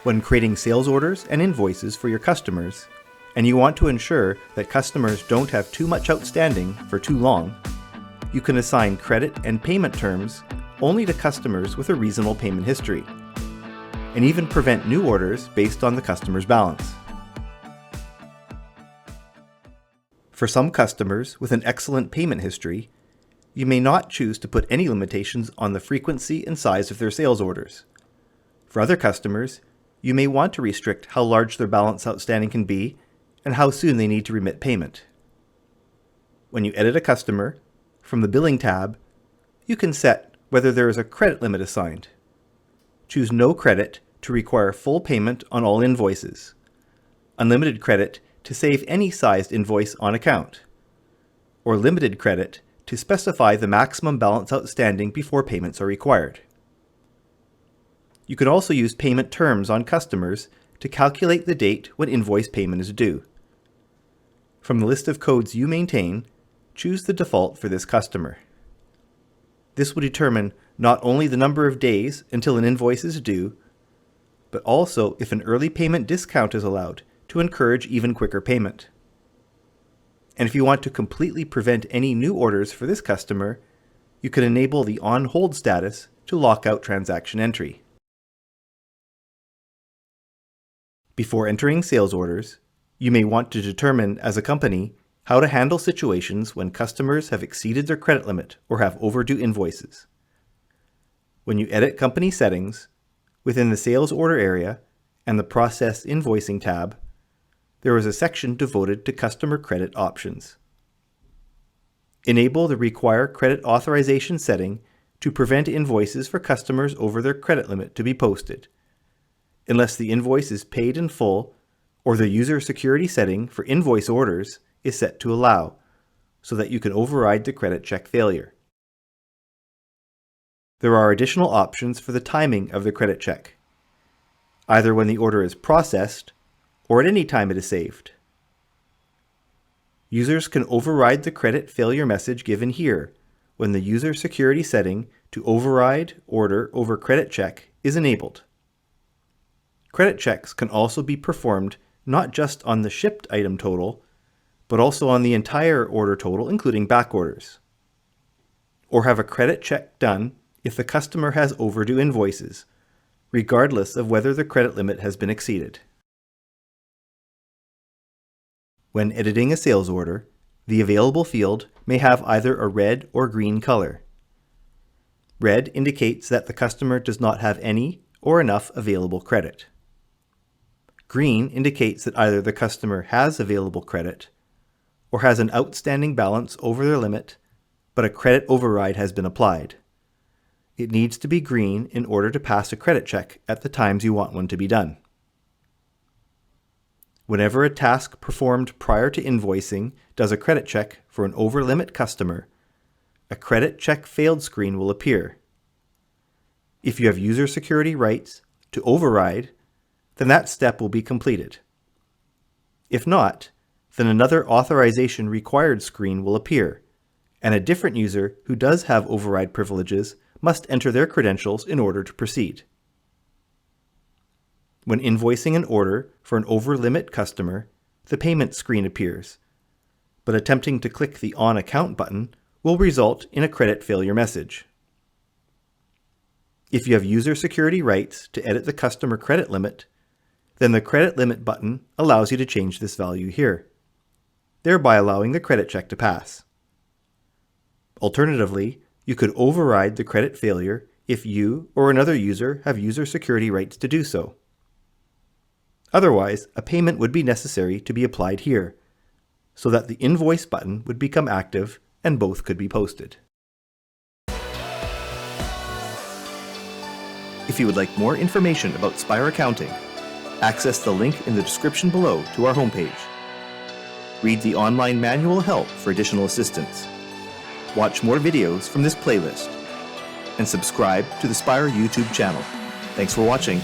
When creating sales orders and invoices for your customers, and you want to ensure that customers don't have too much outstanding for too long, you can assign credit and payment terms only to customers with a reasonable payment history, and even prevent new orders based on the customer's balance. For some customers with an excellent payment history, you may not choose to put any limitations on the frequency and size of their sales orders. For other customers, you may want to restrict how large their balance outstanding can be and how soon they need to remit payment. When you edit a customer, from the Billing tab, you can set whether there is a credit limit assigned. Choose No Credit to require full payment on all invoices, Unlimited Credit to save any sized invoice on account, or Limited Credit to specify the maximum balance outstanding before payments are required. You can also use payment terms on customers to calculate the date when invoice payment is due. From the list of codes you maintain, choose the default for this customer. This will determine not only the number of days until an invoice is due, but also if an early payment discount is allowed to encourage even quicker payment. And if you want to completely prevent any new orders for this customer, you can enable the On Hold status to lock out transaction entry. Before entering sales orders, you may want to determine as a company how to handle situations when customers have exceeded their credit limit or have overdue invoices. When you edit company settings, within the sales order area and the Process Invoicing tab, there is a section devoted to customer credit options. Enable the Require Credit Authorization setting to prevent invoices for customers over their credit limit to be posted, unless the invoice is paid in full or the user security setting for invoice orders is set to allow, so that you can override the credit check failure. There are additional options for the timing of the credit check, either when the order is processed or at any time it is saved. Users can override the credit failure message given here when the user security setting to override order over credit check is enabled. Credit checks can also be performed not just on the shipped item total, but also on the entire order total, including back orders. Or have a credit check done if the customer has overdue invoices, regardless of whether the credit limit has been exceeded. When editing a sales order, the available field may have either a red or green color. Red indicates that the customer does not have any or enough available credit. Green indicates that either the customer has available credit or has an outstanding balance over their limit, but a credit override has been applied. It needs to be green in order to pass a credit check at the times you want one to be done. Whenever a task performed prior to invoicing does a credit check for an over-limit customer, a credit check failed screen will appear. If you have user security rights to override, then that step will be completed. If not, then another authorization required screen will appear, and a different user who does have override privileges must enter their credentials in order to proceed. When invoicing an order for an over-limit customer, the payment screen appears, but attempting to click the On Account button will result in a credit failure message. If you have user security rights to edit the customer credit limit, then the Credit Limit button allows you to change this value here, thereby allowing the credit check to pass. Alternatively, you could override the credit failure if you or another user have user security rights to do so. Otherwise, a payment would be necessary to be applied here, so that the Invoice button would become active and both could be posted. If you would like more information about Spire Accounting, access the link in the description below to our homepage. Read the online manual help for additional assistance. Watch more videos from this playlist, and subscribe to the Spire YouTube channel. Thanks for watching.